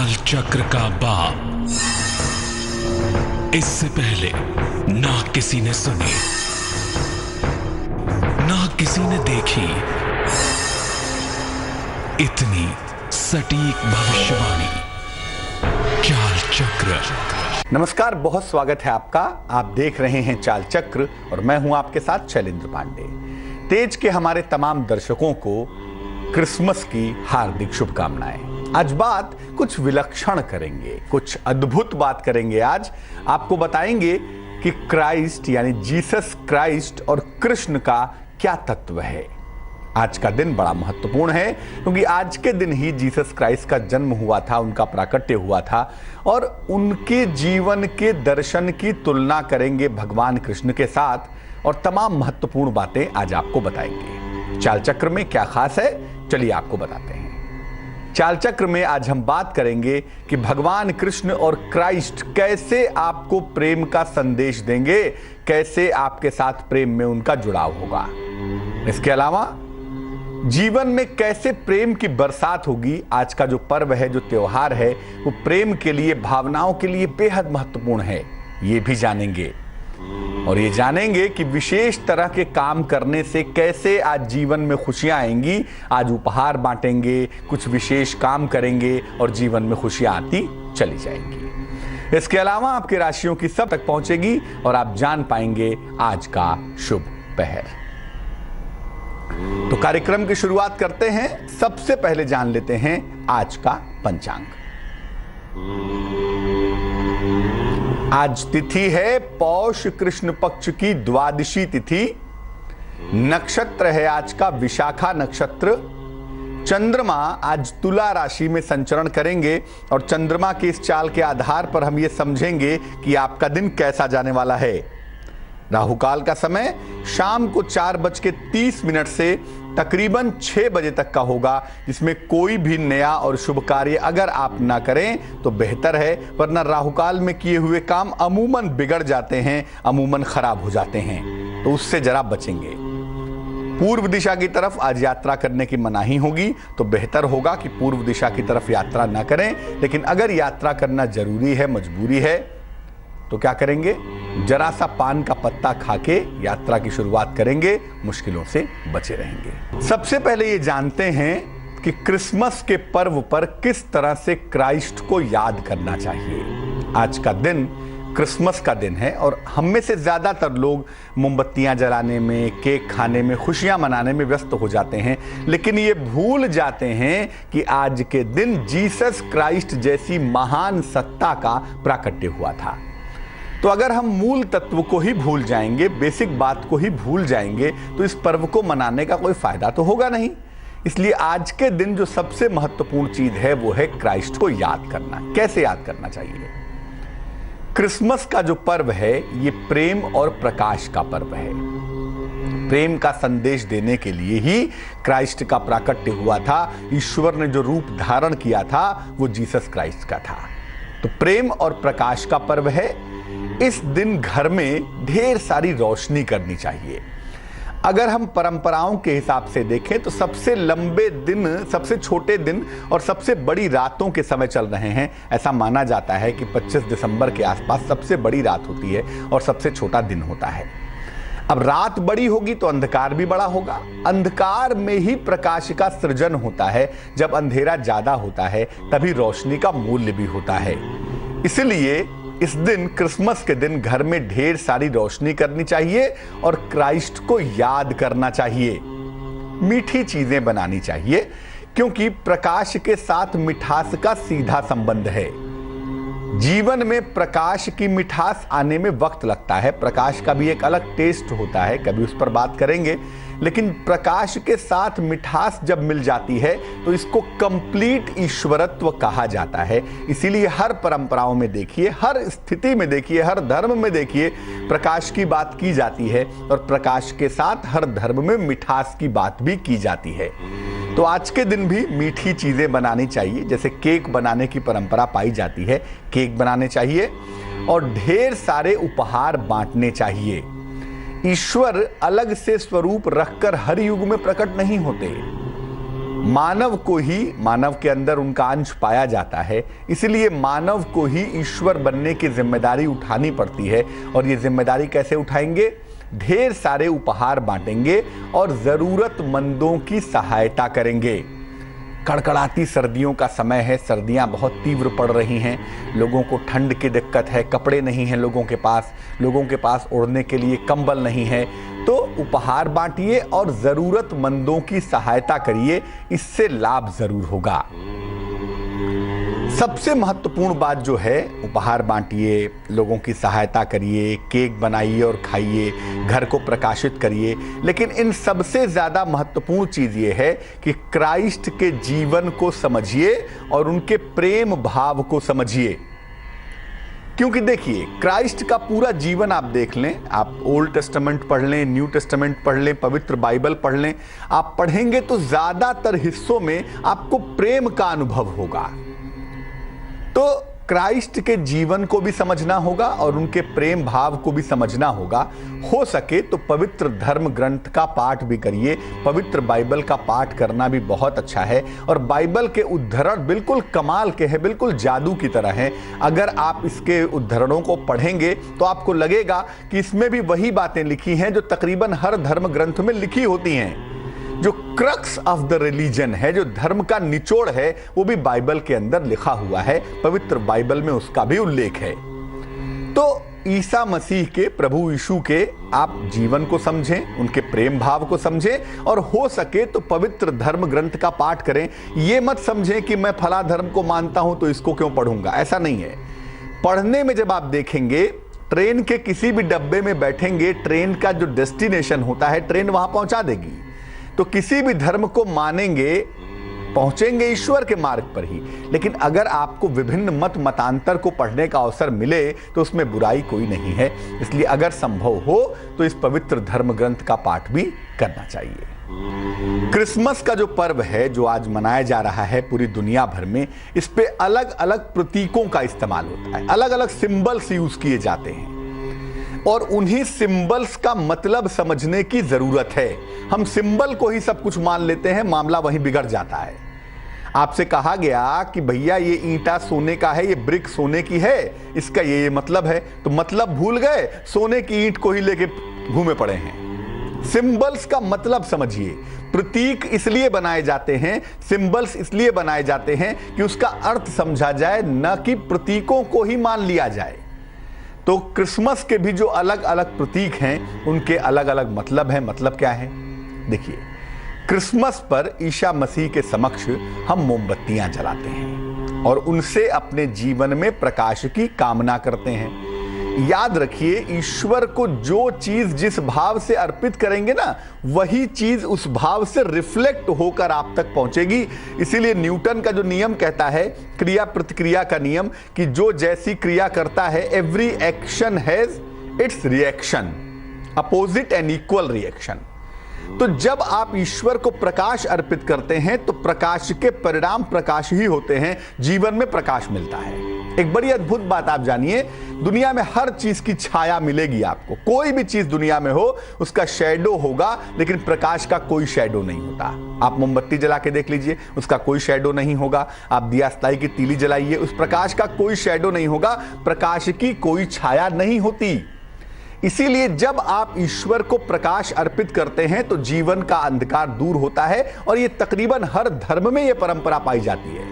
चाल चक्र का बाप। इससे पहले ना किसी ने सुनी, ना किसी ने देखी इतनी सटीक भविष्यवाणी। चाल चक्र। नमस्कार, बहुत स्वागत है आपका। आप देख रहे हैं चाल चक्र और मैं हूं आपके साथ शैलेंद्र पांडे। तेज के हमारे तमाम दर्शकों को क्रिसमस की हार्दिक शुभकामनाएं। आज बात कुछ विलक्षण करेंगे, कुछ अद्भुत बात करेंगे। आज आपको बताएंगे कि क्राइस्ट यानी जीसस क्राइस्ट और कृष्ण का क्या तत्व है। आज का दिन बड़ा महत्वपूर्ण है क्योंकि आज के दिन ही जीसस क्राइस्ट का जन्म हुआ था, उनका प्राकट्य हुआ था और उनके जीवन के दर्शन की तुलना करेंगे भगवान कृष्ण के साथ और तमाम महत्वपूर्ण बातें आज आपको बताएंगे। चाल चक्र में क्या खास है, चलिए आपको बताते हैं। चाल चक्र में आज हम बात करेंगे कि भगवान कृष्ण और क्राइस्ट कैसे आपको प्रेम का संदेश देंगे, कैसे आपके साथ प्रेम में उनका जुड़ाव होगा। इसके अलावा जीवन में कैसे प्रेम की बरसात होगी। आज का जो पर्व है, जो त्योहार है, वो प्रेम के लिए, भावनाओं के लिए बेहद महत्वपूर्ण है, ये भी जानेंगे। और ये जानेंगे कि विशेष तरह के काम करने से कैसे आज जीवन में खुशियां आएंगी। आज उपहार बांटेंगे, कुछ विशेष काम करेंगे और जीवन में खुशियां आती चली जाएंगी। इसके अलावा आपकी राशियों की सब तक पहुंचेगी और आप जान पाएंगे आज का शुभ पहर। तो कार्यक्रम की शुरुआत करते हैं। सबसे पहले जान लेते हैं आज का पंचांग। आज तिथि है पौष कृष्ण पक्ष की द्वादशी तिथि। नक्षत्र है आज का विशाखा नक्षत्र। चंद्रमा आज तुला राशि में संचरण करेंगे और चंद्रमा की इस चाल के आधार पर हम ये समझेंगे कि आपका दिन कैसा जाने वाला है। राहु काल का समय शाम को 4:30 से तकरीबन 6 बजे तक का होगा, जिसमें कोई भी नया और शुभ कार्य अगर आप ना करें तो बेहतर है, वरना राहु काल में किए हुए काम अमूमन बिगड़ जाते हैं, अमूमन खराब हो जाते हैं, तो उससे जरा बचेंगे। पूर्व दिशा की तरफ आज यात्रा करने की मनाही होगी, तो बेहतर होगा कि पूर्व दिशा की तरफ यात्रा ना करें। लेकिन अगर यात्रा करना जरूरी है, मजबूरी है, तो क्या करेंगे, जरा सा पान का पत्ता खाके यात्रा की शुरुआत करेंगे, मुश्किलों से बचे रहेंगे। सबसे पहले ये जानते हैं कि क्रिसमस के पर्व पर किस तरह से क्राइस्ट को याद करना चाहिए। आज का दिन क्रिसमस का दिन है और हम में से ज्यादातर लोग मोमबत्तियां जलाने में, केक खाने में, खुशियां मनाने में व्यस्त हो जाते हैं, लेकिन ये भूल जाते हैं कि आज के दिन जीसस क्राइस्ट जैसी महान सत्ता का प्राकट्य हुआ था। तो अगर हम मूल तत्व को ही भूल जाएंगे, बेसिक बात को ही भूल जाएंगे, तो इस पर्व को मनाने का कोई फायदा तो होगा नहीं। इसलिए आज के दिन जो सबसे महत्वपूर्ण चीज है वो है क्राइस्ट को याद करना। कैसे याद करना चाहिए? क्रिसमस का जो पर्व है ये प्रेम और प्रकाश का पर्व है। प्रेम का संदेश देने के लिए ही क्राइस्ट का प्राकट्य हुआ था। ईश्वर ने जो रूप धारण किया था वो जीसस क्राइस्ट का था। तो प्रेम और प्रकाश का पर्व है। इस दिन घर में ढेर सारी रोशनी करनी चाहिए। अगर हम परंपराओं के हिसाब से देखें तो सबसे लंबे दिन, सबसे छोटे दिन और सबसे बड़ी रातों के समय चल रहे हैं। ऐसा माना जाता है कि 25 दिसंबर के आसपास सबसे बड़ी रात होती है और सबसे छोटा दिन होता है। अब रात बड़ी होगी तो अंधकार भी बड़ा होगा। अंधकार में ही प्रकाश का सृजन होता है। जब अंधेरा ज्यादा होता है तभी रोशनी का मूल्य भी होता है। इसलिए इस दिन, क्रिसमस के दिन, घर में ढेर सारी रोशनी करनी चाहिए और क्राइस्ट को याद करना चाहिए। मीठी चीजें बनानी चाहिए क्योंकि प्रकाश के साथ मिठास का सीधा संबंध है। जीवन में प्रकाश की मिठास आने में वक्त लगता है। प्रकाश का भी एक अलग टेस्ट होता है, कभी उस पर बात करेंगे। लेकिन प्रकाश के साथ मिठास जब मिल जाती है तो इसको कंप्लीट ईश्वरत्व कहा जाता है। इसीलिए हर परंपराओं में देखिए, हर स्थिति में देखिए, हर धर्म में देखिए, प्रकाश की बात की जाती है और प्रकाश के साथ हर धर्म में मिठास की बात भी की जाती है। तो आज के दिन भी मीठी चीजें बनानी चाहिए। जैसे केक बनाने की परंपरा पाई जाती है, केक बनाने चाहिए और ढेर सारे उपहार बांटने चाहिए। ईश्वर अलग से स्वरूप रखकर हर युग में प्रकट नहीं होते। मानव के अंदर उनका अंश पाया जाता है, इसलिए मानव को ही ईश्वर बनने की जिम्मेदारी उठानी पड़ती है। और ये जिम्मेदारी कैसे उठाएंगे? ढेर सारे उपहार बांटेंगे और जरूरतमंदों की सहायता करेंगे। कड़कड़ाती सर्दियों का समय है, सर्दियां बहुत तीव्र पड़ रही हैं, लोगों को ठंड की दिक्कत है, कपड़े नहीं हैं लोगों के पास ओढ़ने के लिए कंबल नहीं है। तो उपहार बांटिए और जरूरतमंदों की सहायता करिए, इससे लाभ जरूर होगा। सबसे महत्वपूर्ण बात जो है, उपहार बांटिए, लोगों की सहायता करिए, केक बनाइए और खाइए, घर को प्रकाशित करिए। लेकिन इन सबसे ज्यादा महत्वपूर्ण चीज ये है कि क्राइस्ट के जीवन को समझिए और उनके प्रेम भाव को समझिए। क्योंकि देखिए, क्राइस्ट का पूरा जीवन आप देख लें, आप ओल्ड टेस्टामेंट पढ़ लें, न्यू टेस्टामेंट पढ़ लें, पवित्र बाइबल पढ़ लें, आप पढ़ेंगे तो ज्यादातर हिस्सों में आपको प्रेम का अनुभव होगा। तो क्राइस्ट के जीवन को भी समझना होगा और उनके प्रेम भाव को भी समझना होगा। हो सके तो पवित्र धर्म ग्रंथ का पाठ भी करिए, पवित्र बाइबल का पाठ करना भी बहुत अच्छा है। और बाइबल के उद्धरण बिल्कुल कमाल के हैं, बिल्कुल जादू की तरह हैं। अगर आप इसके उद्धरणों को पढ़ेंगे तो आपको लगेगा कि इसमें भी वही बातें लिखी हैं जो तकरीबन हर धर्म ग्रंथ में लिखी होती हैं। जो क्रक्स ऑफ द रिलीजन है, जो धर्म का निचोड़ है, वो भी बाइबल के अंदर लिखा हुआ है। पवित्र बाइबल में उसका भी उल्लेख है। तो ईसा मसीह के, प्रभु यीशु के आप जीवन को समझें, उनके प्रेम भाव को समझें और हो सके तो पवित्र धर्म ग्रंथ का पाठ करें। ये मत समझें कि मैं फला धर्म को मानता हूं तो इसको क्यों पढ़ूंगा, ऐसा नहीं है। पढ़ने में जब आप देखेंगे, ट्रेन के किसी भी डब्बे में बैठेंगे, ट्रेन का जो डेस्टिनेशन होता है, ट्रेन वहां पहुंचा देगी। तो किसी भी धर्म को मानेंगे, पहुंचेंगे ईश्वर के मार्ग पर ही। लेकिन अगर आपको विभिन्न मतांतर को पढ़ने का अवसर मिले तो उसमें बुराई कोई नहीं है। इसलिए अगर संभव हो तो इस पवित्र धर्म ग्रंथ का पाठ भी करना चाहिए। क्रिसमस का जो पर्व है, जो आज मनाया जा रहा है पूरी दुनिया भर में, इस पे अलग अलग प्रतीकों का इस्तेमाल होता है, अलग अलग सिंबल्स यूज किए जाते हैं और उन्हीं सिंबल्स का मतलब समझने की जरूरत है। हम सिंबल को ही सब कुछ मान लेते हैं, मामला वहीं बिगड़ जाता है। आपसे कहा गया कि भैया ये ईंटा सोने का है, ये ब्रिक सोने की है, इसका ये मतलब है, तो मतलब भूल गए, सोने की ईंट को ही लेके घूमे पड़े हैं। सिंबल्स का मतलब समझिए। प्रतीक इसलिए बनाए जाते हैं, सिंबल्स इसलिए बनाए जाते हैं कि उसका अर्थ समझा जाए, न कि प्रतीकों को ही मान लिया जाए। तो क्रिसमस के भी जो अलग अलग प्रतीक हैं, उनके अलग अलग मतलब हैं। मतलब क्या है? देखिए, क्रिसमस पर ईसा मसीह के समक्ष हम मोमबत्तियां जलाते हैं और उनसे अपने जीवन में प्रकाश की कामना करते हैं। याद रखिए, ईश्वर को जो चीज जिस भाव से अर्पित करेंगे ना, वही चीज उस भाव से रिफ्लेक्ट होकर आप तक पहुंचेगी। इसीलिए न्यूटन का जो नियम कहता है, क्रिया प्रतिक्रिया का नियम, कि जो जैसी क्रिया करता है, every action has its reaction, opposite and equal reaction. तो जब आप ईश्वर को प्रकाश अर्पित करते हैं तो प्रकाश के परिणाम प्रकाश ही होते हैं, जीवन में प्रकाश मिलता है। एक बड़ी अद्भुत बात आप जानिए, दुनिया में हर चीज की छाया मिलेगी आपको। कोई भी चीज दुनिया में हो, उसका शैडो होगा, लेकिन प्रकाश का कोई शैडो नहीं होता। आप मोमबत्ती जला के देख लीजिए, उसका कोई शैडो नहीं होगा। आप दिया सलाई की तीली जलाइए, उस प्रकाश का कोई शैडो नहीं होगा, प्रकाश की कोई छाया नहीं होती। इसीलिए जब आप ईश्वर को प्रकाश अर्पित करते हैं तो जीवन का अंधकार दूर होता है और ये तकरीबन हर धर्म में ये परंपरा पाई जाती है।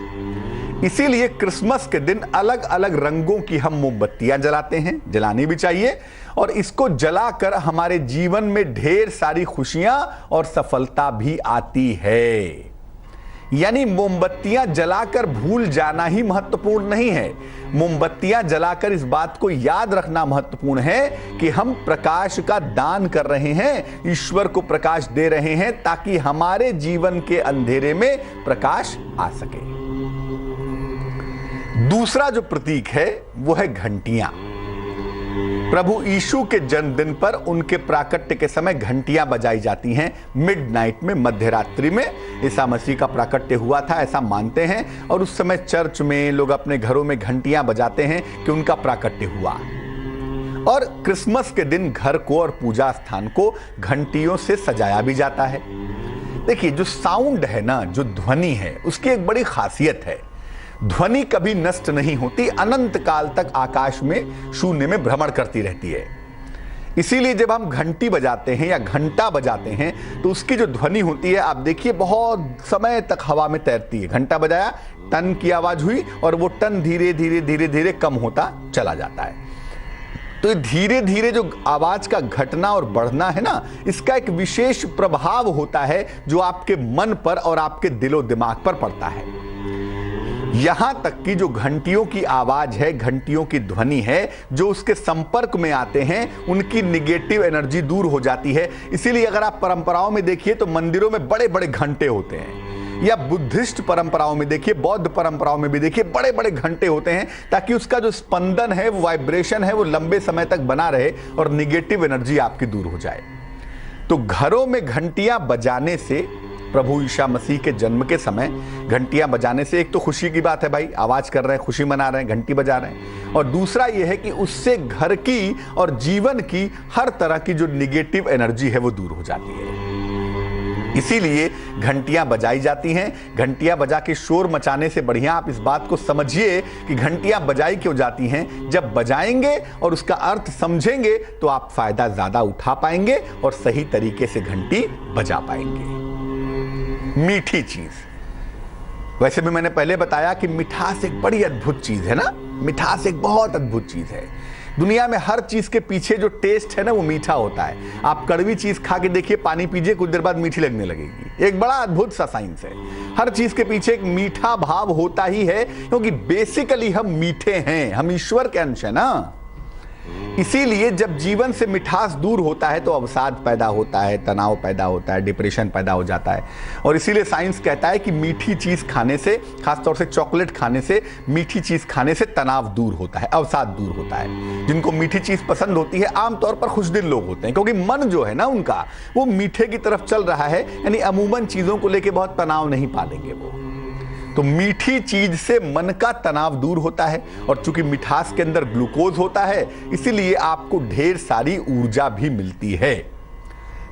इसीलिए क्रिसमस के दिन अलग अलग रंगों की हम मोमबत्तियां जलाते हैं, जलानी भी चाहिए, और इसको जलाकर हमारे जीवन में ढेर सारी खुशियां और सफलता भी आती है। यानी मोमबत्तियां जलाकर भूल जाना ही महत्वपूर्ण नहीं है, मोमबत्तियां जलाकर इस बात को याद रखना महत्वपूर्ण है कि हम प्रकाश का दान कर रहे हैं, ईश्वर को प्रकाश दे रहे हैं, ताकि हमारे जीवन के अंधेरे में प्रकाश आ सके। दूसरा जो प्रतीक है वो है घंटियां। प्रभु यीशु के जन्मदिन पर उनके प्राकट्य के समय घंटियां बजाई जाती हैं। मिडनाइट में, मध्य रात्रि में ईसा मसीह का प्राकट्य हुआ था, ऐसा मानते हैं। और उस समय चर्च में लोग अपने घरों में घंटियां बजाते हैं कि उनका प्राकट्य हुआ। और क्रिसमस के दिन घर को और पूजा स्थान को घंटियों से सजाया भी जाता है। देखिए, जो साउंड है ना, जो ध्वनि है, उसकी एक बड़ी खासियत है। ध्वनि कभी नष्ट नहीं होती, अनंत काल तक आकाश में शून्य में भ्रमण करती रहती है। इसीलिए जब हम घंटी बजाते हैं या घंटा बजाते हैं तो उसकी जो ध्वनि होती है, आप देखिए, बहुत समय तक हवा में तैरती है। घंटा बजाया, टन की आवाज हुई और वो टन धीरे धीरे धीरे धीरे कम होता चला जाता है। तो धीरे धीरे जो आवाज का घटना और बढ़ना है ना, इसका एक विशेष प्रभाव होता है जो आपके मन पर और आपके दिलो दिमाग पर पड़ता है। यहां तक कि जो घंटियों की आवाज है, घंटियों की ध्वनि है, जो उसके संपर्क में आते हैं, उनकी निगेटिव एनर्जी दूर हो जाती है। इसीलिए अगर आप परंपराओं में देखिए तो मंदिरों में बड़े बड़े घंटे होते हैं, या बुद्धिस्ट परंपराओं में देखिए, बौद्ध परंपराओं में भी देखिए, बड़े बड़े घंटे होते हैं, ताकि उसका जो स्पंदन है, वो वाइब्रेशन है, वो लंबे समय तक बना रहे और निगेटिव एनर्जी आपकी दूर हो जाए। तो घरों में घंटियां बजाने से, प्रभु ईसा मसीह के जन्म के समय घंटियां बजाने से, एक तो खुशी की बात है, भाई आवाज कर रहे हैं, खुशी मना रहे हैं, घंटी बजा रहे हैं, और दूसरा यह है कि उससे घर की और जीवन की हर तरह की जो निगेटिव एनर्जी है वो दूर हो जाती है। इसीलिए घंटियां बजाई जाती हैं। घंटियां बजा के शोर मचाने से बढ़िया आप इस बात को समझिए कि घंटियां बजाई क्यों जाती हैं। जब बजाएंगे और उसका अर्थ समझेंगे तो आप फायदा ज्यादा उठा पाएंगे और सही तरीके से घंटी बजा पाएंगे। मीठी चीज, वैसे भी मैंने पहले बताया कि मिठास एक बड़ी अद्भुत चीज है ना, मिठास एक बहुत अद्भुत चीज है। दुनिया में हर चीज के पीछे जो टेस्ट है ना, वो मीठा होता है। आप कड़वी चीज खा के देखिए, पानी पीजिए, कुछ देर बाद मीठी लगने लगेगी। एक बड़ा अद्भुत सा साइंस है। हर चीज के पीछे एक मीठा भाव होता ही है, क्योंकि बेसिकली हम मीठे हैं, हम ईश्वर के अंश है ना। इसीलिए जब जीवन से मिठास दूर होता है तो अवसाद पैदा होता है, तनाव पैदा होता है, डिप्रेशन पैदा हो जाता है। और इसीलिए साइंस कहता है कि मीठी चीज खाने से, खासतौर से चॉकलेट खाने से, मीठी चीज खाने से तनाव दूर होता है, अवसाद दूर होता है। जिनको मीठी चीज पसंद होती है, आमतौर पर खुशदिल लोग होते हैं, क्योंकि मन जो है ना उनका, वो मीठे की तरफ चल रहा है। यानी अमूमन चीजों को लेकर बहुत तनाव नहीं पालेंगे वो। तो मीठी चीज से मन का तनाव दूर होता है, और चूंकि मिठास के अंदर ग्लूकोज होता है, इसीलिए आपको ढेर सारी ऊर्जा भी मिलती है।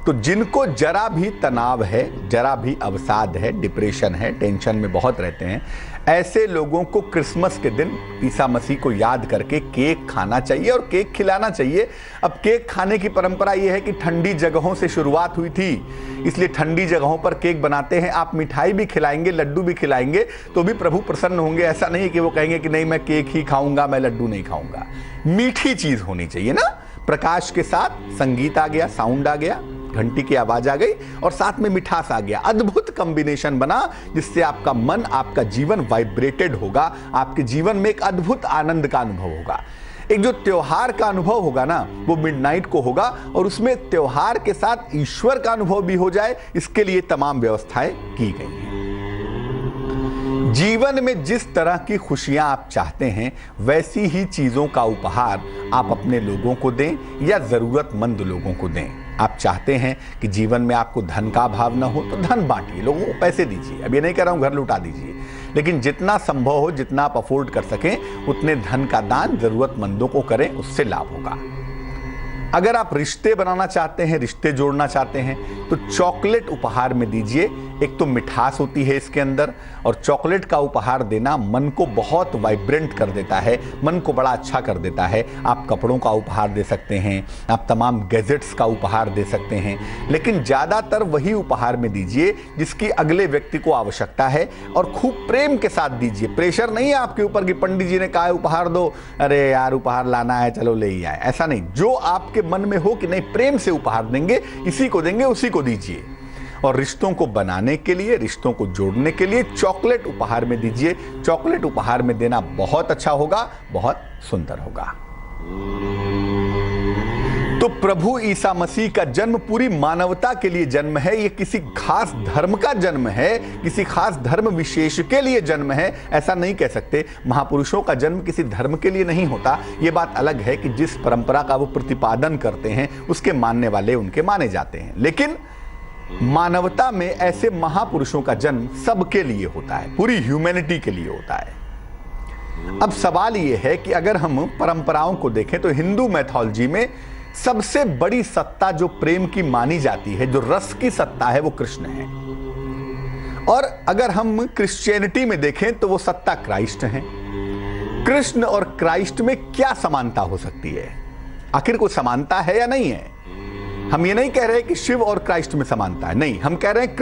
तो जिनको जरा भी तनाव है, जरा भी अवसाद है, डिप्रेशन है, टेंशन में बहुत रहते हैं, ऐसे लोगों को क्रिसमस के दिन ईसा मसीह को याद करके केक खाना चाहिए और केक खिलाना चाहिए। अब केक खाने की परंपरा यह है कि ठंडी जगहों से शुरुआत हुई थी, इसलिए ठंडी जगहों पर केक बनाते हैं। आप मिठाई भी खिलाएंगे, लड्डू भी खिलाएंगे, तो भी प्रभु प्रसन्न होंगे। ऐसा नहीं कि वो कहेंगे कि नहीं, मैं केक ही खाऊंगा, मैं लड्डू नहीं खाऊंगा। मीठी चीज होनी चाहिए ना। प्रकाश के साथ संगीत आ गया, साउंड आ गया, घंटी की आवाज आ गई, और साथ में मिठास आ गया। अद्भुत कॉम्बिनेशन बना, जिससे आपका मन, आपका जीवन वाइब्रेटेड होगा। आपके जीवन में एक अद्भुत आनंद का अनुभव होगा। एक जो त्योहार का अनुभव होगा ना, वो मिडनाइट को होगा, और उसमें त्योहार के साथ ईश्वर का अनुभव भी हो जाए, इसके लिए तमाम व्यवस्थाएं की गई हैं। जीवन में जिस तरह की खुशियां आप चाहते हैं, वैसी ही चीजों का उपहार आप अपने लोगों को दें या जरूरतमंद लोगों को दें। आप चाहते हैं कि जीवन में आपको धन का अभाव ना हो, तो धन बांटिए, लोगों को पैसे दीजिए। अब ये नहीं कह रहा हूं घर लुटा दीजिए, लेकिन जितना संभव हो, जितना आप अफोर्ड कर सकें, उतने धन का दान जरूरतमंदों को करें, उससे लाभ होगा। अगर आप रिश्ते बनाना चाहते हैं, रिश्ते जोड़ना चाहते हैं, तो चॉकलेट उपहार में दीजिए। एक तो मिठास होती है इसके अंदर, और चॉकलेट का उपहार देना मन को बहुत वाइब्रेंट कर देता है, मन को बड़ा अच्छा कर देता है। आप कपड़ों का उपहार दे सकते हैं, आप तमाम गैजेट्स का उपहार दे सकते हैं, लेकिन ज़्यादातर वही उपहार में दीजिए जिसकी अगले व्यक्ति को आवश्यकता है, और खूब प्रेम के साथ दीजिए। प्रेशर नहीं है आपके ऊपर कि पंडित जी ने कहा उपहार दो, अरे यार उपहार लाना है, चलो ले ही आए। ऐसा नहीं, जो आपके मन में हो कि नहीं प्रेम से उपहार देंगे, इसी को देंगे, उसी को दीजिए। और रिश्तों को बनाने के लिए, रिश्तों को जोड़ने के लिए चॉकलेट उपहार में दीजिए। चॉकलेट उपहार में देना बहुत अच्छा होगा, बहुत सुंदर होगा। तो प्रभु ईसा मसीह का जन्म पूरी मानवता के लिए जन्म है। ये किसी खास धर्म का जन्म है, किसी खास धर्म विशेष के लिए जन्म है, ऐसा नहीं कह सकते। महापुरुषों का जन्म किसी धर्म के लिए नहीं होता। ये बात अलग है कि जिस परंपरा का वो प्रतिपादन करते हैं, उसके मानने वाले उनके माने जाते हैं। लेकिन मानवता में ऐसे महापुरुषों का जन्म सबके लिए होता है, पूरी ह्यूमैनिटी के लिए होता है। अब सवाल यह है कि अगर हम परंपराओं को देखें तो हिंदू मैथोलॉजी में सबसे बड़ी सत्ता जो प्रेम की मानी जाती है, जो रस की सत्ता है, वो कृष्ण है। और अगर हम क्रिश्चियनिटी में देखें तो वो सत्ता क्राइस्ट है। कृष्ण और क्राइस्ट में क्या समानता हो सकती है? आखिर कोई समानता है या नहीं है? हम ये नहीं कह रहे कि शिव और क्राइस्ट में समानता है, नहीं, हम कह रहे हैं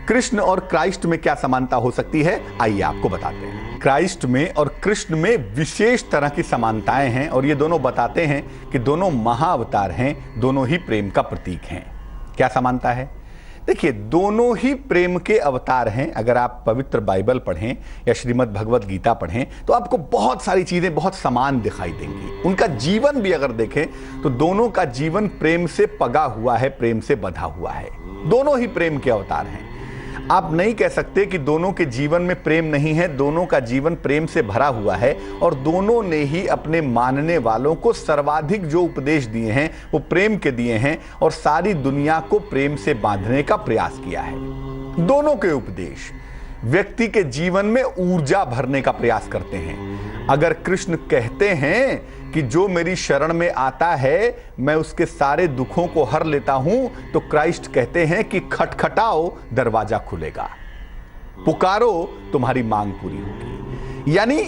कृष्ण और क्राइस्ट में क्या समानता हो सकती है, आइए आपको बताते हैं। क्राइस्ट में और कृष्ण में विशेष तरह की समानताएं हैं और ये दोनों बताते हैं कि दोनों महाअवतार हैं, दोनों ही प्रेम का प्रतीक हैं। क्या समानता है? देखिए, दोनों ही प्रेम के अवतार हैं। अगर आप पवित्र बाइबल पढ़ें या श्रीमद् भगवत गीता पढ़ें तो आपको बहुत सारी चीजें बहुत समान दिखाई देंगी। उनका जीवन भी अगर देखें तो दोनों का जीवन प्रेम से पगा हुआ है, प्रेम से बंधा हुआ है। दोनों ही प्रेम के अवतार हैं। आप नहीं कह सकते कि दोनों के जीवन में प्रेम नहीं है। दोनों का जीवन प्रेम से भरा हुआ है और दोनों ने ही अपने मानने वालों को सर्वाधिक जो उपदेश दिए हैं वो प्रेम के दिए हैं और सारी दुनिया को प्रेम से बांधने का प्रयास किया है। दोनों के उपदेश व्यक्ति के जीवन में ऊर्जा भरने का प्रयास करते हैं। अगर कृष्ण कहते हैं कि जो मेरी शरण में आता है मैं उसके सारे दुखों को हर लेता हूं, तो क्राइस्ट कहते हैं कि खटखटाओ दरवाजा खुलेगा, पुकारो तुम्हारी मांग पूरी होगी। यानी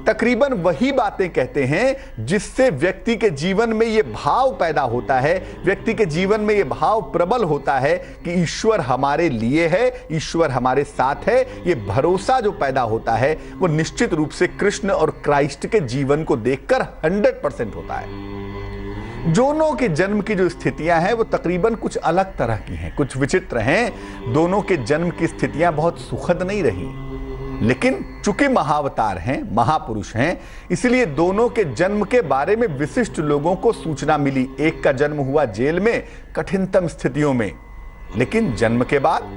तकरीबन वही बातें कहते हैं जिससे व्यक्ति के जीवन में यह भाव पैदा होता है, व्यक्ति के जीवन में यह भाव प्रबल होता है कि ईश्वर हमारे लिए है, ईश्वर हमारे साथ है। यह भरोसा जो पैदा होता है वो निश्चित रूप से कृष्ण और क्राइस्ट के जीवन को देखकर 100% होता है। दोनों के जन्म की जो स्थितियां हैं वो तकरीबन कुछ अलग तरह की हैं, कुछ विचित्र हैं। दोनों के जन्म की स्थितियां बहुत सुखद नहीं रही, लेकिन चूंकि महाअवतार हैं, महापुरुष हैं, इसलिए दोनों के जन्म के बारे में विशिष्ट लोगों को सूचना मिली। एक का जन्म हुआ जेल में कठिनतम स्थितियों में, लेकिन जन्म के बाद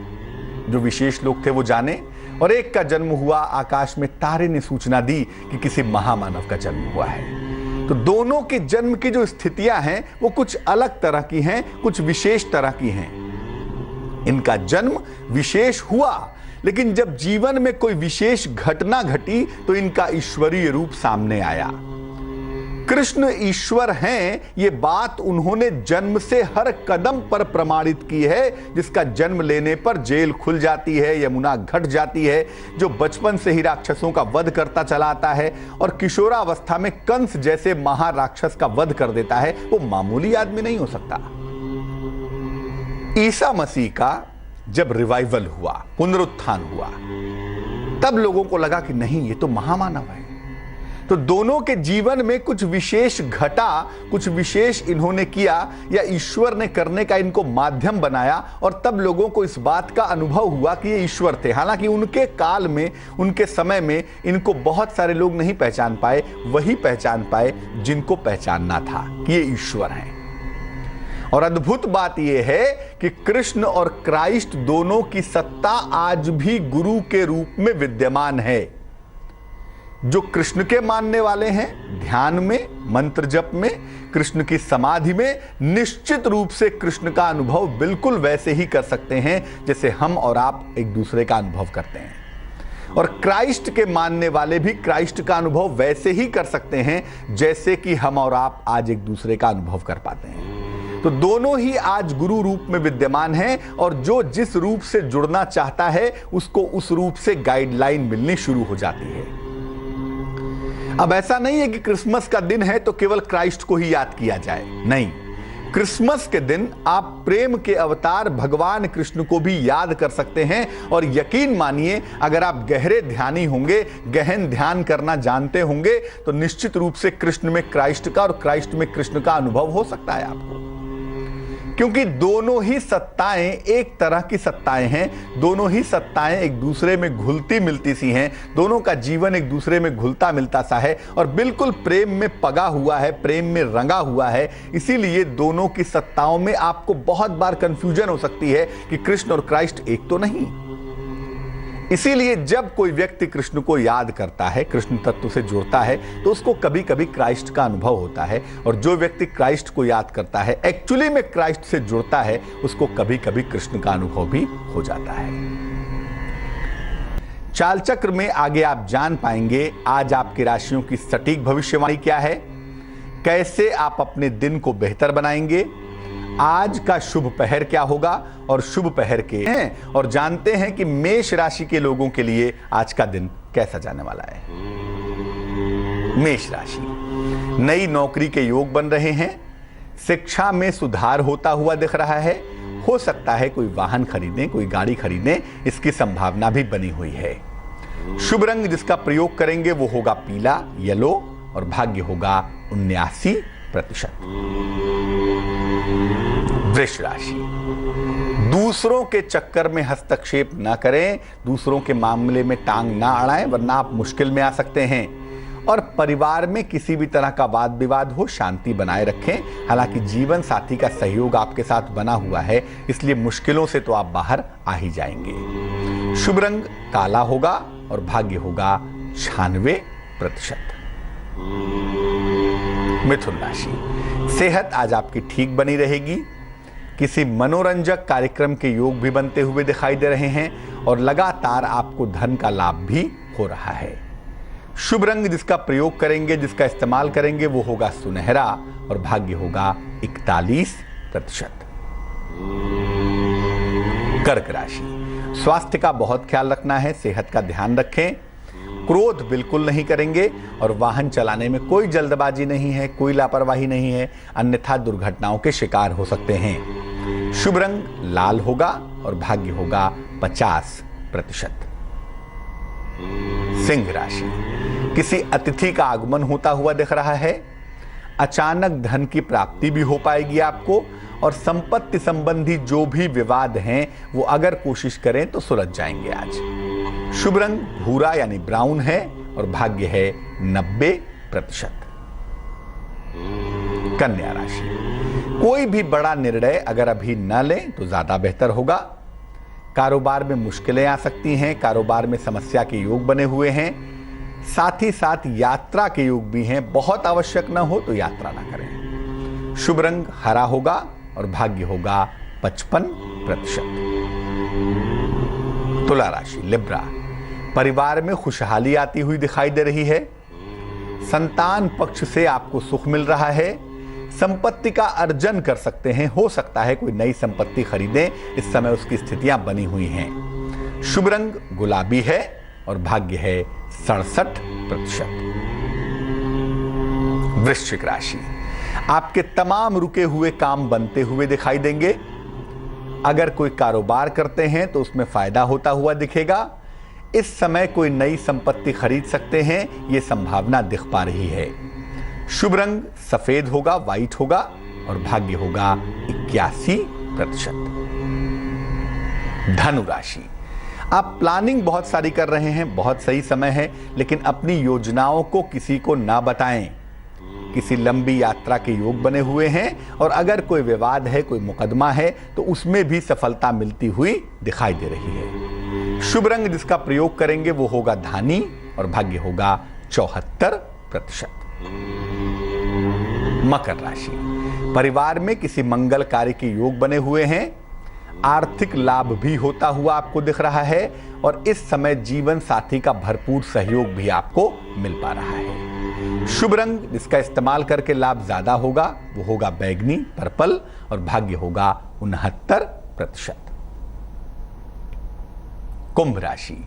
जो विशेष लोग थे वो जाने, और एक का जन्म हुआ आकाश में तारे ने सूचना दी कि किसी महामानव का जन्म हुआ है। तो दोनों के जन्म की जो स्थितियां हैं वो कुछ अलग तरह की हैं, कुछ विशेष तरह की हैं। इनका जन्म विशेष हुआ, लेकिन जब जीवन में कोई विशेष घटना घटी तो इनका ईश्वरीय रूप सामने आया। कृष्ण ईश्वर हैं, ये बात उन्होंने जन्म से हर कदम पर प्रमाणित की है। जिसका जन्म लेने पर जेल खुल जाती है, यमुना घट जाती है, जो बचपन से ही राक्षसों का वध करता चला आता है और किशोरावस्था में कंस जैसे महाराक्षस का वध कर देता है, वो मामूली आदमी नहीं हो सकता। ईसा मसीह का जब रिवाइवल हुआ, पुनरुत्थान हुआ, तब लोगों को लगा कि नहीं, ये तो महामानव है। तो दोनों के जीवन में कुछ विशेष घटा, कुछ विशेष इन्होंने किया या ईश्वर ने करने का इनको माध्यम बनाया, और तब लोगों को इस बात का अनुभव हुआ कि ये ईश्वर थे। हालांकि उनके काल में, उनके समय में इनको बहुत सारे लोग नहीं पहचान पाए, वही पहचान पाए जिनको पहचानना था कि ये ईश्वर हैं। और अद्भुत बात यह है कि कृष्ण और क्राइस्ट दोनों की सत्ता आज भी गुरु के रूप में विद्यमान है। जो कृष्ण के मानने वाले हैं, ध्यान में, मंत्र जप में, कृष्ण की समाधि में निश्चित रूप से कृष्ण का अनुभव बिल्कुल वैसे ही कर सकते हैं जैसे हम और आप एक दूसरे का अनुभव करते हैं। और क्राइस्ट के मानने वाले भी क्राइस्ट का अनुभव वैसे ही कर सकते हैं जैसे कि हम और आप आज एक दूसरे का अनुभव कर पाते हैं। तो दोनों ही आज गुरु रूप में विद्यमान हैं, और जो जिस रूप से जुड़ना चाहता है उसको उस रूप से गाइडलाइन मिलनी शुरू हो जाती है। अब ऐसा नहीं है कि क्रिसमस का दिन है तो केवल क्राइस्ट को ही याद किया जाए, नहीं। क्रिसमस के दिन आप प्रेम के अवतार भगवान कृष्ण को भी याद कर सकते हैं, और यकीन मानिए अगर आप गहरे ध्यानी होंगे, गहन ध्यान करना जानते होंगे, तो निश्चित रूप से कृष्ण में क्राइस्ट का और क्राइस्ट में कृष्ण का अनुभव हो सकता है आपको। क्योंकि दोनों ही सत्ताएं एक तरह की सत्ताएं हैं, दोनों ही सत्ताएं एक दूसरे में घुलती मिलती सी हैं, दोनों का जीवन एक दूसरे में घुलता मिलता सा है और बिल्कुल प्रेम में पगा हुआ है, प्रेम में रंगा हुआ है। इसीलिए दोनों की सत्ताओं में आपको बहुत बार कंफ्यूजन हो सकती है कि कृष्ण और क्राइस्ट एक तो नहीं। इसीलिए जब कोई व्यक्ति कृष्ण को याद करता है, कृष्ण तत्व से जुड़ता है, तो उसको कभी कभी क्राइस्ट का अनुभव होता है, और जो व्यक्ति क्राइस्ट को याद करता है, एक्चुअली में क्राइस्ट से जुड़ता है, उसको कभी कभी कृष्ण का अनुभव भी हो जाता है। चाल चक्र में आगे आप जान पाएंगे आज आपकी राशियों की सटीक भविष्यवाणी क्या है, कैसे आप अपने दिन को बेहतर बनाएंगे, आज का शुभ पहर क्या होगा और शुभ पहर के हैं, और जानते हैं कि मेष राशि के लोगों के लिए आज का दिन कैसा जाने वाला है। मेष राशि, नई नौकरी के योग बन रहे हैं, शिक्षा में सुधार होता हुआ दिख रहा है, हो सकता है कोई वाहन खरीदें, कोई गाड़ी खरीदें, इसकी संभावना भी बनी हुई है। शुभ रंग जिसका प्रयोग करेंगे वो होगा पीला, येलो, और भाग्य होगा 79%। वृष राशि, दूसरों के चक्कर में हस्तक्षेप ना करें, दूसरों के मामले में टांग ना अड़ाएं, वरना आप मुश्किल में आ सकते हैं। और परिवार में किसी भी तरह का वाद विवाद हो, शांति बनाए रखें। हालांकि जीवन साथी का सहयोग आपके साथ बना हुआ है, इसलिए मुश्किलों से तो आप बाहर आ ही जाएंगे। शुभ रंग काला होगा और भाग्य होगा 96%। मिथुन राशि, सेहत आज आपकी ठीक बनी रहेगी, किसी मनोरंजक कार्यक्रम के योग भी बनते हुए दिखाई दे रहे हैं, और लगातार आपको धन का लाभ भी हो रहा है। शुभ रंग जिसका प्रयोग करेंगे, जिसका इस्तेमाल करेंगे वो होगा सुनहरा, और भाग्य होगा 41%। कर्क राशि, स्वास्थ्य का बहुत ख्याल रखना है, सेहत का ध्यान रखें, क्रोध बिल्कुल नहीं करेंगे, और वाहन चलाने में कोई जल्दबाजी नहीं है, कोई लापरवाही नहीं है, अन्यथा दुर्घटनाओं के शिकार हो सकते हैं। शुभ रंग लाल होगा और भाग्य होगा 50%। सिंह राशि, किसी अतिथि का आगमन होता हुआ दिख रहा है, अचानक धन की प्राप्ति भी हो पाएगी आपको, और संपत्ति संबंधी जो भी विवाद हैं वो अगर कोशिश करें तो सुलझ जाएंगे आज। शुभ रंग भूरा यानी ब्राउन है, और भाग्य है 90%। कन्या राशि, कोई भी बड़ा निर्णय अगर अभी न लें तो ज्यादा बेहतर होगा। कारोबार में मुश्किलें आ सकती हैं, कारोबार में समस्या के योग बने हुए हैं, साथ ही साथ यात्रा के योग भी हैं, बहुत आवश्यक न हो तो यात्रा ना करें। शुभ रंग हरा होगा और भाग्य होगा 55%। तुला राशि, लिब्रा, परिवार में खुशहाली आती हुई दिखाई दे रही है, संतान पक्ष से आपको सुख मिल रहा है, संपत्ति का अर्जन कर सकते हैं, हो सकता है कोई नई संपत्ति खरीदें, इस समय उसकी स्थितियां बनी हुई हैं। शुभ रंग गुलाबी है और भाग्य है 67%। वृश्चिक राशि, आपके तमाम रुके हुए काम बनते हुए दिखाई देंगे, अगर कोई कारोबार करते हैं तो उसमें फायदा होता हुआ दिखेगा, इस समय कोई नई संपत्ति खरीद सकते हैं, यह संभावना दिख पा रही है। शुभ रंग सफेद होगा, व्हाइट होगा, और भाग्य होगा 81%। धनु राशि, आप प्लानिंग बहुत सारी कर रहे हैं, बहुत सही समय है, लेकिन अपनी योजनाओं को किसी को ना बताएं। किसी लंबी यात्रा के योग बने हुए हैं, और अगर कोई विवाद है, कोई मुकदमा है, तो उसमें भी सफलता मिलती हुई दिखाई दे रही है। शुभ रंग जिसका प्रयोग करेंगे वो होगा धानी, और भाग्य होगा 74%। मकर राशि, परिवार में किसी मंगल कार्य के योग बने हुए हैं, आर्थिक लाभ भी होता हुआ आपको दिख रहा है, और इस समय जीवन साथी का भरपूर सहयोग भी आपको मिल पा रहा है। शुभ रंग जिसका इस्तेमाल करके लाभ ज्यादा होगा वो होगा बैगनी, पर्पल, और भाग्य होगा 69%। कुंभ राशि,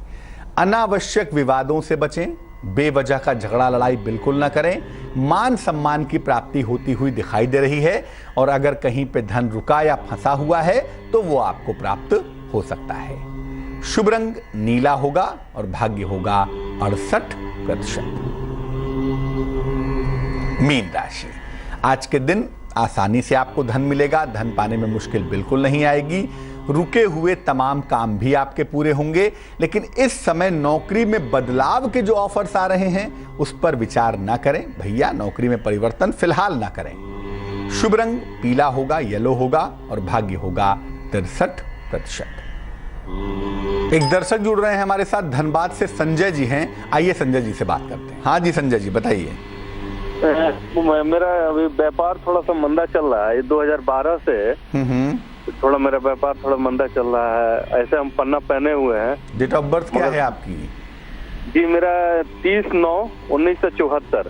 अनावश्यक विवादों से बचें, बेवजह का झगड़ा लड़ाई बिल्कुल ना करें, मान सम्मान की प्राप्ति होती हुई दिखाई दे रही है, और अगर कहीं पे धन रुका या फंसा हुआ है तो वो आपको प्राप्त हो सकता है। शुभ रंग नीला होगा और भाग्य होगा 68%। मीन राशि, आज के दिन आसानी से आपको धन मिलेगा, धन पाने में मुश्किल बिल्कुल नहीं आएगी, रुके हुए तमाम काम भी आपके पूरे होंगे, लेकिन इस समय नौकरी में बदलाव के जो ऑफर्स आ रहे हैं उस पर विचार ना करें भैया, नौकरी में परिवर्तन फिलहाल ना करें। शुभ रंग पीला होगा, येलो होगा, और भाग्य होगा 63%। एक दर्शक जुड़ रहे हैं हमारे साथ, धनबाद से संजय जी हैं, आइए संजय जी से बात करते हैं। हाँ जी संजय जी बताइए। मेरा अभी व्यापार थोड़ा सा मंदा चल रहा है, 2012 से थोड़ा मेरा व्यापार थोड़ा मंदा चल रहा है, ऐसे हम पन्ना पहने हुए हैं। डेट ऑफ बर्थ क्या है आपकी? जी मेरा 30/9/1974।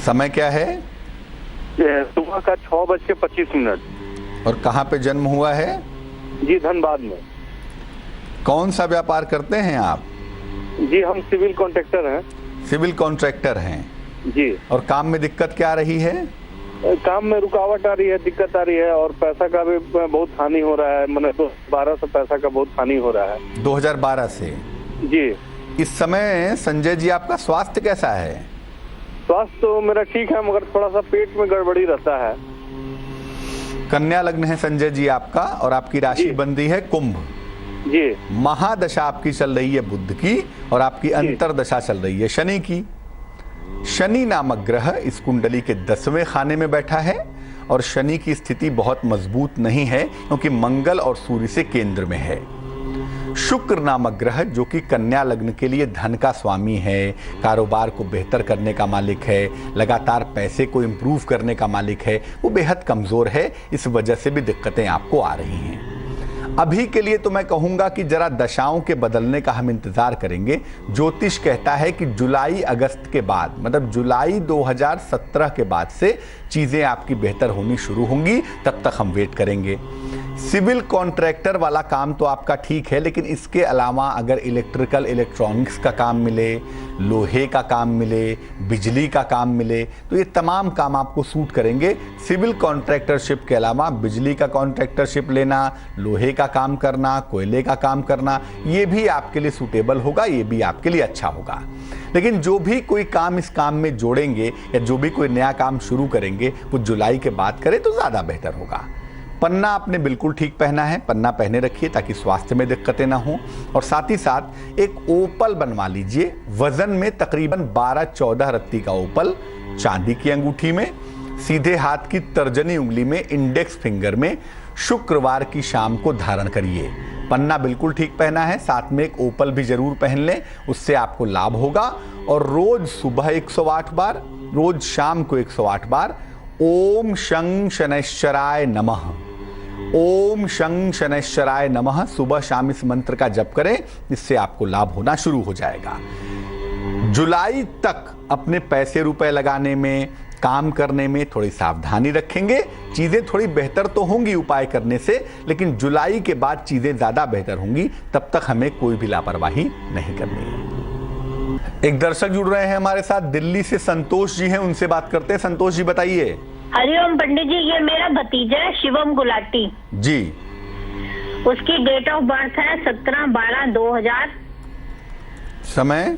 समय क्या है? सुबह का 6:25। और कहाँ पे जन्म हुआ है? जी धनबाद में। कौन सा व्यापार करते हैं आप? जी हम सिविल कॉन्ट्रैक्टर हैं। सिविल कॉन्ट्रैक्टर हैं जी। और काम में दिक्कत क्या आ रही है? काम में रुकावट आ रही है, दिक्कत आ रही है और पैसा का भी बहुत हानि हो रहा है। मैंने 2012 से पैसा का बहुत हानि हो रहा है। 2012 से? जी। इस समय संजय जी आपका स्वास्थ्य कैसा है? स्वास्थ्य तो मेरा ठीक है, मगर थोड़ा सा पेट में गड़बड़ी रहता है। कन्या लग्न है संजय जी आपका और आपकी राशि जी। बंदी है कुंभ। जी। महादशा आपकी चल रही है बुध की और आपकी अंतरदशा चल रही है शनि की। शनि नामक ग्रह इस कुंडली के 10वें खाने में बैठा है और शनि की स्थिति बहुत मजबूत नहीं है क्योंकि मंगल और सूर्य से केंद्र में है। शुक्र नामक ग्रह जो कि कन्या लग्न के लिए धन का स्वामी है, कारोबार को बेहतर करने का मालिक है, लगातार पैसे को इंप्रूव करने का मालिक है, वो बेहद कमजोर है। इस वजह से भी दिक्कतें आपको आ रही हैं। अभी के लिए तो मैं कहूंगा कि जरा दशाओं के बदलने का हम इंतजार करेंगे। ज्योतिष कहता है कि जुलाई अगस्त के बाद, मतलब जुलाई 2017 के बाद से चीजें आपकी बेहतर होनी शुरू होंगी, तब तक हम वेट करेंगे। सिविल कॉन्ट्रैक्टर वाला काम तो आपका ठीक है, लेकिन इसके अलावा अगर इलेक्ट्रिकल इलेक्ट्रॉनिक्स का काम मिले, लोहे का काम मिले, बिजली का काम मिले, तो ये तमाम काम आपको सूट करेंगे। सिविल कॉन्ट्रैक्टरशिप के अलावा बिजली का कॉन्ट्रैक्टरशिप लेना, लोहे का काम करना, कोयले का काम करना, ये भी आपके लिए सूटेबल होगा, ये भी आपके लिए अच्छा होगा। लेकिन जो भी कोई काम इस काम में जोड़ेंगे या जो भी कोई नया काम शुरू करेंगे वो जुलाई के बाद करें तो ज़्यादा बेहतर होगा। पन्ना आपने बिल्कुल ठीक पहना है, पन्ना पहने रखिए ताकि स्वास्थ्य में दिक्कतें ना हो। और साथ ही साथ एक ओपल बनवा लीजिए, वजन में तकरीबन 12-14 रत्ती का ओपल, चांदी की अंगूठी में, सीधे हाथ की तर्जनी उंगली में, इंडेक्स फिंगर में, शुक्रवार की शाम को धारण करिए। पन्ना बिल्कुल ठीक पहना है, साथ में एक ओपल भी जरूर पहन लें, उससे आपको लाभ होगा। और रोज सुबह 108 बार, रोज शाम को 108 बार ओम शं शनैश्चराय नमः, ओम शं शनैश्चराय नमः सुबह शाम इस मंत्र का जप करें, इससे आपको लाभ होना शुरू हो जाएगा। जुलाई तक अपने पैसे रुपए लगाने में, काम करने में थोड़ी सावधानी रखेंगे। चीजें थोड़ी बेहतर तो होंगी उपाय करने से, लेकिन जुलाई के बाद चीजें ज्यादा बेहतर होंगी। तब तक हमें कोई भी लापरवाही नहीं करनी है। एक दर्शक जुड़ रहे हैं हमारे साथ, दिल्ली से संतोष जी हैं, उनसे बात करते हैं। संतोष जी बताइए। हरिओम पंडित जी, ये मेरा भतीजा है शिवम गुलाटी जी। उसकी डेट ऑफ बर्थ है 17/12/2000। समय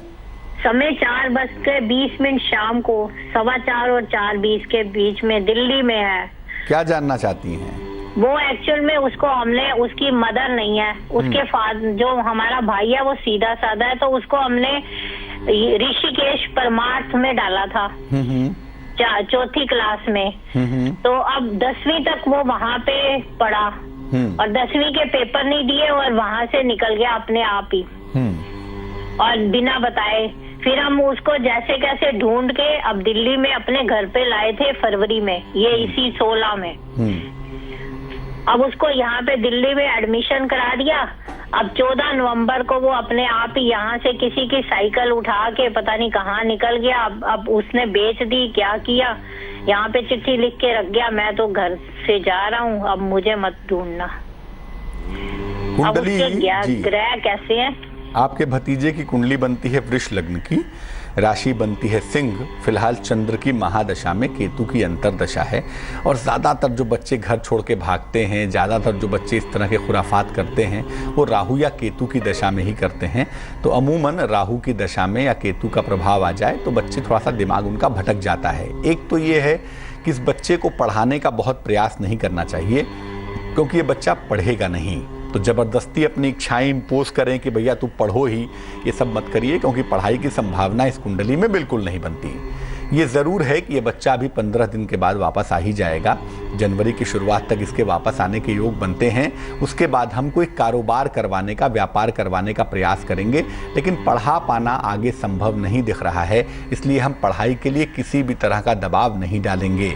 4:20 शाम को, 4:15 और 4:20 के बीच में दिल्ली में है। क्या जानना चाहती हैं? वो एक्चुअल में हमने उसकी मदर नहीं है, उसके फादर जो हमारा भाई है वो सीधा साधा है, तो उसको हमने ऋषिकेश परमार्थ में डाला था 4th क्लास में। तो अब 10वीं तक वो वहाँ पे पढ़ा और 10वीं के पेपर नहीं दिए और वहाँ से निकल गया अपने आप ही और बिना बताए। फिर हम उसको जैसे कैसे ढूंढ के अब दिल्ली में अपने घर पे लाए थे फरवरी में, ये इसी 16 में। अब उसको यहाँ पे दिल्ली में एडमिशन करा दिया। अब 14 नवंबर को वो अपने आप ही यहाँ से किसी की साइकिल उठा के पता नहीं कहाँ निकल गया। अब उसने बेच दी, क्या किया, यहाँ पे चिट्ठी लिख के रख गया, मैं तो घर से जा रहा हूँ, अब मुझे मत ढूंढना। अब उसके ग्रह कैसे हैं? आपके भतीजे की कुंडली बनती है वृष लग्न की, राशि बनती है सिंह। फिलहाल चंद्र की महादशा में केतु की अंतरदशा है और ज़्यादातर जो बच्चे घर छोड़ के भागते हैं, ज़्यादातर जो बच्चे इस तरह के खुराफात करते हैं, वो राहु या केतु की दशा में ही करते हैं। तो अमूमन राहु की दशा में या केतु का प्रभाव आ जाए तो बच्चे थोड़ा सा दिमाग उनका भटक जाता है। एक तो ये है कि इस बच्चे को पढ़ाने का बहुत प्रयास नहीं करना चाहिए क्योंकि ये बच्चा पढ़ेगा नहीं। तो ज़बरदस्ती अपनी इच्छाएं इम्पोज करें कि भैया तू पढ़ो ही, ये सब मत करिए क्योंकि पढ़ाई की संभावना इस कुंडली में बिल्कुल नहीं बनती। ये ज़रूर है कि ये बच्चा अभी 15 दिन के बाद वापस आ ही जाएगा। जनवरी की शुरुआत तक इसके वापस आने के योग बनते हैं। उसके बाद हम कोई कारोबार करवाने का, व्यापार करवाने का प्रयास करेंगे, लेकिन पढ़ा पाना आगे संभव नहीं दिख रहा है, इसलिए हम पढ़ाई के लिए किसी भी तरह का दबाव नहीं डालेंगे।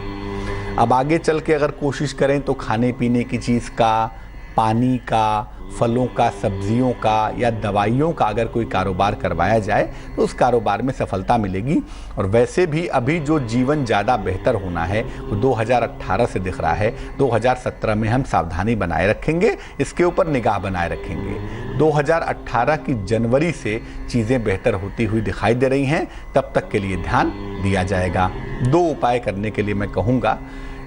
अब आगे चल के अगर कोशिश करें तो खाने पीने की चीज़ का, पानी का, फलों का, सब्जियों का या दवाइयों का अगर कोई कारोबार करवाया जाए तो उस कारोबार में सफलता मिलेगी। और वैसे भी अभी जो जीवन ज़्यादा बेहतर होना है वो 2018 से दिख रहा है। 2017 में हम सावधानी बनाए रखेंगे, इसके ऊपर निगाह बनाए रखेंगे। 2018 की जनवरी से चीज़ें बेहतर होती हुई दिखाई दे रही हैं, तब तक के लिए ध्यान दिया जाएगा। 2 उपाय करने के लिए मैं कहूँगा।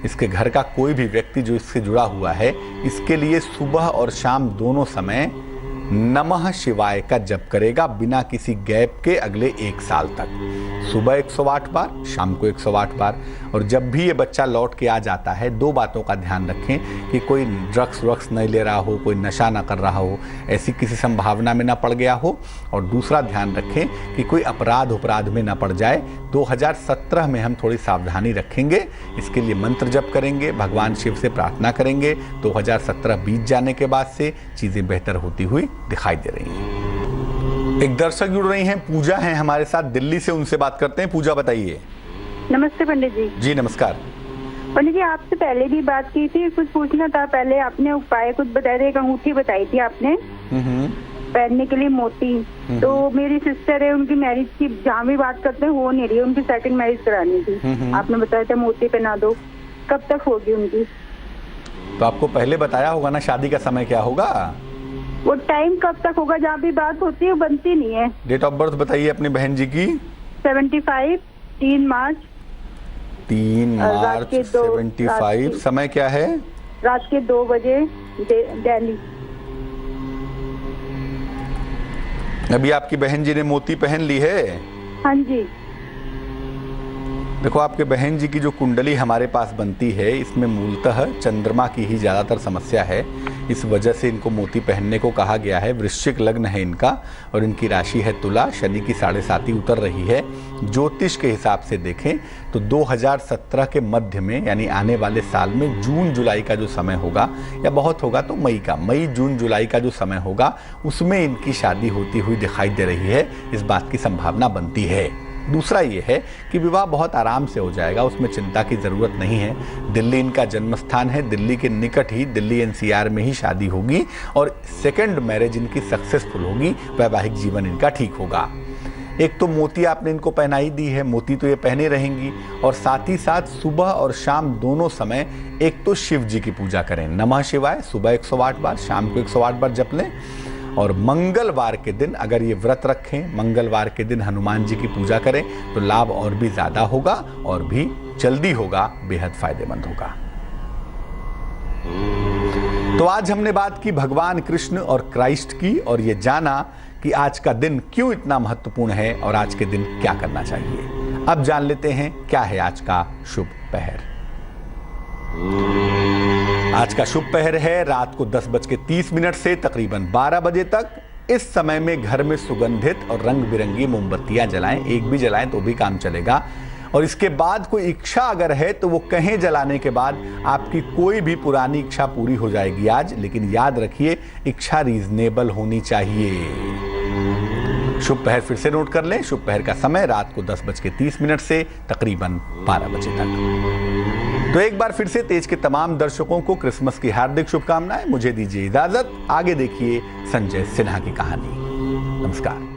इसके घर का कोई भी व्यक्ति जो इससे जुड़ा हुआ है, इसके लिए सुबह और शाम दोनों समय नमः शिवाय का जप करेगा बिना किसी गैप के अगले 1 साल तक। सुबह 108 बार, शाम को 108 बार। और जब भी ये बच्चा लौट के आ जाता है, 2 बातों का ध्यान रखें कि कोई ड्रग्स नहीं ले रहा हो, कोई नशा ना कर रहा हो, ऐसी किसी संभावना में ना पड़ गया हो। और दूसरा ध्यान रखें कि कोई अपराध में ना पड़ जाए। 2017 में हम थोड़ी सावधानी रखेंगे, इसके लिए मंत्र जप करेंगे, भगवान शिव से प्रार्थना करेंगे। 2017 बीत जाने के बाद से चीज़ें बेहतर होती हुई दिखाई दे रही हैं। एक दर्शक जुड़ रही हैं, पूजा हैं हमारे साथ दिल्ली से, उनसे बात करते हैं। पूजा बताइए। नमस्ते पंडित जी। जी नमस्कार। पंडित जी, आपसे पहले भी बात की थी, कुछ पूछना था। पहले आपने उपाय कुछ बताए थे, एक अंगूठी बताई थी आपने पहनने के लिए, मोती। तो मेरी सिस्टर है, उनकी मैरिज की जहाँ भी बात करते हैं हो नहीं रही है, उनकी सेकंड मैरिज करानी थी। आपने बताया था मोती पहना दो, कब तक होगी उनकी? तो आपको पहले बताया होगा ना शादी का समय क्या होगा? वो टाइम कब तक होगा? जहाँ भी बात होती है वो बनती नहीं है। डेट ऑफ बर्थ बताइए अपनी बहन जी की। 75, 3 मार्च। 3 मार्च 75। समय क्या है? रात के 2 बजे दिल्ली। अभी आपकी बहन जी ने मोती पहन ली है? हाँ जी। देखो, आपके बहन जी की जो कुंडली हमारे पास बनती है, इसमें मूलतः चंद्रमा की ही ज़्यादातर समस्या है। इस वजह से इनको मोती पहनने को कहा गया है। वृश्चिक लग्न है इनका और इनकी राशि है तुला। शनि की 7.5 उतर रही है। ज्योतिष के हिसाब से देखें तो 2017 के मध्य में, यानी आने वाले साल में जून जुलाई का जो समय होगा, या बहुत होगा तो मई जून जुलाई का जो समय होगा, उसमें इनकी शादी होती हुई दिखाई दे रही है। इस बात की संभावना बनती है। दूसरा ये है कि विवाह बहुत आराम से हो जाएगा, उसमें चिंता की ज़रूरत नहीं है। दिल्ली इनका जन्म स्थान है, दिल्ली के निकट ही, दिल्ली NCR में ही शादी होगी और सेकंड मैरिज इनकी सक्सेसफुल होगी। वैवाहिक जीवन इनका ठीक होगा। एक तो मोती आपने इनको पहनाई दी है, मोती तो ये पहने रहेंगी। और साथ ही साथ सुबह और शाम दोनों समय एक तो शिव जी की पूजा करें, नमः शिवाय, सुबह 108 बार, शाम को 108 बार जप लें। और मंगलवार के दिन अगर ये व्रत रखें, मंगलवार के दिन हनुमान जी की पूजा करें तो लाभ और भी ज़्यादा होगा और भी जल्दी होगा, बेहद फायदेमंद होगा। तो आज हमने बात की भगवान कृष्ण और क्राइस्ट की, और ये जाना कि आज का दिन क्यों इतना महत्वपूर्ण है और आज के दिन क्या करना चाहिए। अब जान लेते हैं क्या है आज का शुभ पहर। आज का शुभ पहर है रात को 10:30 से तकरीबन 12 बजे तक। इस समय में घर में सुगंधित और रंग बिरंगी मोमबत्तियां जलाएं, एक भी जलाएं तो भी काम चलेगा। और इसके बाद कोई इच्छा अगर है तो वो कहें जलाने के बाद आपकी कोई भी पुरानी इच्छा पूरी हो जाएगी आज। लेकिन याद रखिए, इच्छा रीजनेबल होनी चाहिए। शुभ पहर फिर से नोट कर लें। शुभ पहर का समय रात को 10:30 से तकरीबन 12 बजे तक। तो एक बार फिर से तेज के तमाम दर्शकों को क्रिसमस की हार्दिक शुभकामनाएं। मुझे दीजिए इजाजत। आगे देखिए संजय सिन्हा की कहानी। नमस्कार।